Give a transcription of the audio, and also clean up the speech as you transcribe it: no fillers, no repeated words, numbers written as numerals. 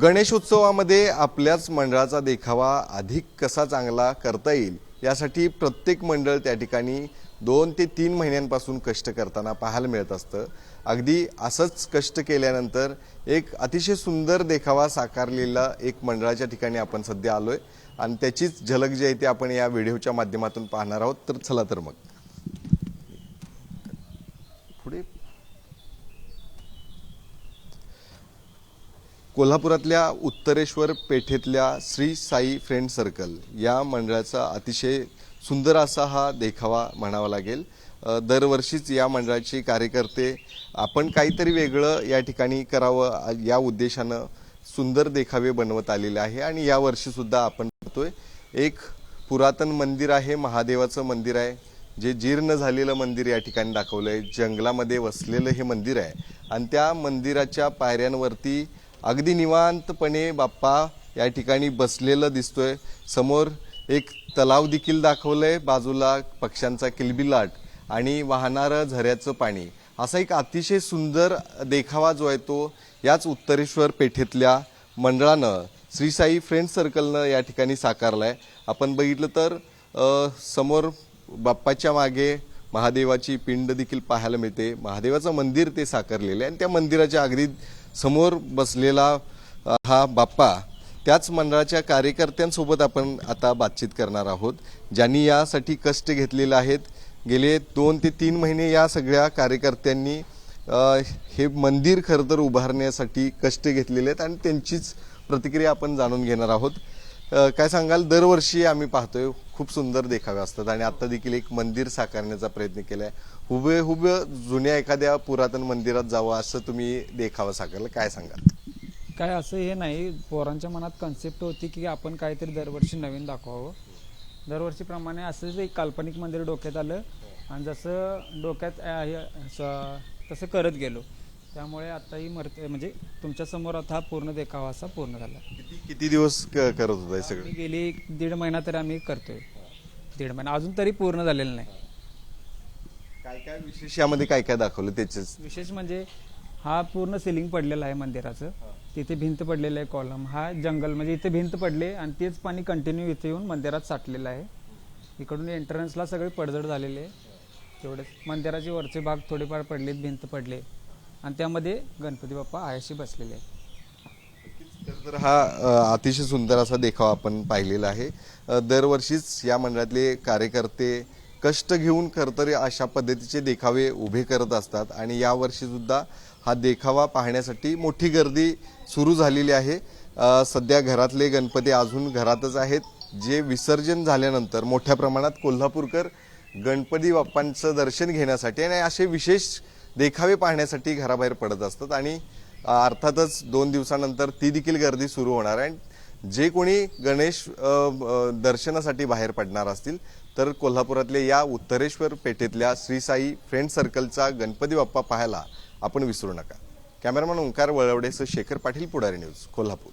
गणेशोत्सवामध्ये आपल्याच मंडळाचा देखावा अधिक कसा चांगला करता येईल यासाठी प्रत्येक मंडळ त्या ठिकाणी 2 ते 3 महिन्यांपासून कष्ट करताना पाहायला मिळत असतं। अगदी असंच कष्ट केल्यानंतर एक अतिशय सुंदर देखावा साकारलेला एक मंडळाच्या ठिकाणी आपण सध्या आलोय आणि त्याचीच झलक जी आहे ती आपण या व्हिडिओच्या माध्यमातून पाहणार आहोत। तर चला तर मग पुढे कोल्हापुरातल्या उत्तरेश्वर पेठेतल्या श्री साई फ्रेंड सर्कल या मंडळाचा अतिशय सुंदर असा हा देखावा म्हणावा लागेल। दरवर्षीच या मंडळाचे कार्यकर्ते आपण काहीतरी वेगळं या ठिकाणी करावं या उद्देशानं सुंदर देखावे बनवत आलेले आहे आणि या वर्षी सुद्धा आपण पाहतोय एक पुरातन मंदिर आहे, महादेवाचं मंदिर आहे, जे जीर्ण झालेलं मंदिर या ठिकाणी दाखवलंय। जंगलामध्ये वसलेलं हे मंदिर आहे आणि त्या मंदिराच्या पायऱ्यांवरती अगदी निवांतपणे बाप्पा या ठिकाणी बसलेलं दिसतोय। समोर एक तलाव देखील दाखवलंय, बाजूला पक्ष्यांचा किलबिलाट आणि वाहणारं झऱ्याचं पाणी, असा एक अतिशय सुंदर देखावा जो आहे तो याच उत्तरेश्वर पेठेतल्या मंडळानं श्री साई फ्रेंड सर्कलनं या ठिकाणी साकारलाय। आपण बघितलं तर समोर बाप्पाच्या मागे महादेवाची पिंड देखील पाहायला मिळते, महादेवाचं मंदिर ते साकारलेलं आहे आणि त्या मंदिराच्या अगदी समोर बसलेला हा बाप्पा त्याच मंडळाच्या कार्यकर्त्यांसोबत आपण आता बातचीत करणार आहोत, ज्यांनी यासाठी कष्ट घेतलेले आहेत। गेले 2 ते 3 महिने या सगळ्या कार्यकर्त्यांनी हे मंदिर खरं तर उभारण्यासाठी कष्ट घेतलेले आहेत आणि त्यांचीच प्रतिक्रिया आपण जाणून घेणार आहोत। काय सांगाल? दरवर्षी आम्ही पाहतोय खूप सुंदर देखावे असतात आणि आता देखील एक मंदिर साकारण्याचा प्रयत्न केलाय। हुबेहूब जुन्या एखाद्या पुरातन मंदिरात जावं असं तुम्ही देखावा साकारला, काय सांगाल? काय असं हे नाही, पोरांच्या मनात कन्सेप्ट होती की आपण काहीतरी दरवर्षी नवीन दाखवावं। दरवर्षीप्रमाणे असंच एक काल्पनिक मंदिर डोक्यात आलं आणि जसं डोक्यात तसं करत गेलो, त्यामुळे आता ही म्हणजे तुमच्या समोर आता हा पूर्ण देखावा असा पूर्ण झाला। किती दिवस करत होता सगळं? गेली 1.5 महिना तरी आम्ही करतोय। 1.5 महिना अजून तरी पूर्ण झालेलं नाही। काय काय विशेष यामध्ये काय काय दाखवलं? त्याचेच विशेष म्हणजे हा पूर्ण सिलिंग पडलेला आहे मंदिराचं, तिथे भिंत पडलेलं आहे, कॉलम, हा जंगल म्हणजे इथे भिंत पडले आणि तेच पाणी कंटिन्यू इथे येऊन मंदिरात साठलेलं आहे। इकडून एंट्रन्सला सगळे पडझड झालेले आहे, तेवढेच मंदिराचे वरचे भाग थोडेफार पडलेत, भिंत पडले आणि त्यामध्ये गणपती बाप्पा आयाशी बसलेले आहेत। तर हा अतिशय सुंदर असा देखावा आपण पाहिलेला आहे। दरवर्षीच या मंडळातले कार्यकर्ते कष्ट घेऊन खरंतर अशा पद्धतीचे देखावे उभे करत असतात आणि यावर्षी सुद्धा हा देखावा पाहण्यासाठी मोठी गर्दी सुरू झालेली आहे। सध्या घरातले गणपती अजून घरातच आहेत, जे विसर्जन झाल्यानंतर मोठ्या प्रमाणात कोल्हापूरकर गणपती बाप्पांचं दर्शन घेण्यासाठी आणि असे विशेष देखावे पाहण्यासाठी घराबाहेर पडत असतात आणि अर्थातच 2 दिवसानंतर ती देखील गर्दी सुरू होणार आहे। जे कोणी गणेश दर्शनासाठी बाहेर पडणार असतील तर कोल्हापुरातल्या या उत्तरेश्वर पेठेतल्या श्री साई फ्रेंड सर्कलचा गणपती बाप्पा पाहायला आपण विसरू नका। कॅमेरामन ओंकार वळवडेसह शेखर पाटील, पुढारी न्यूज, कोल्हापूर।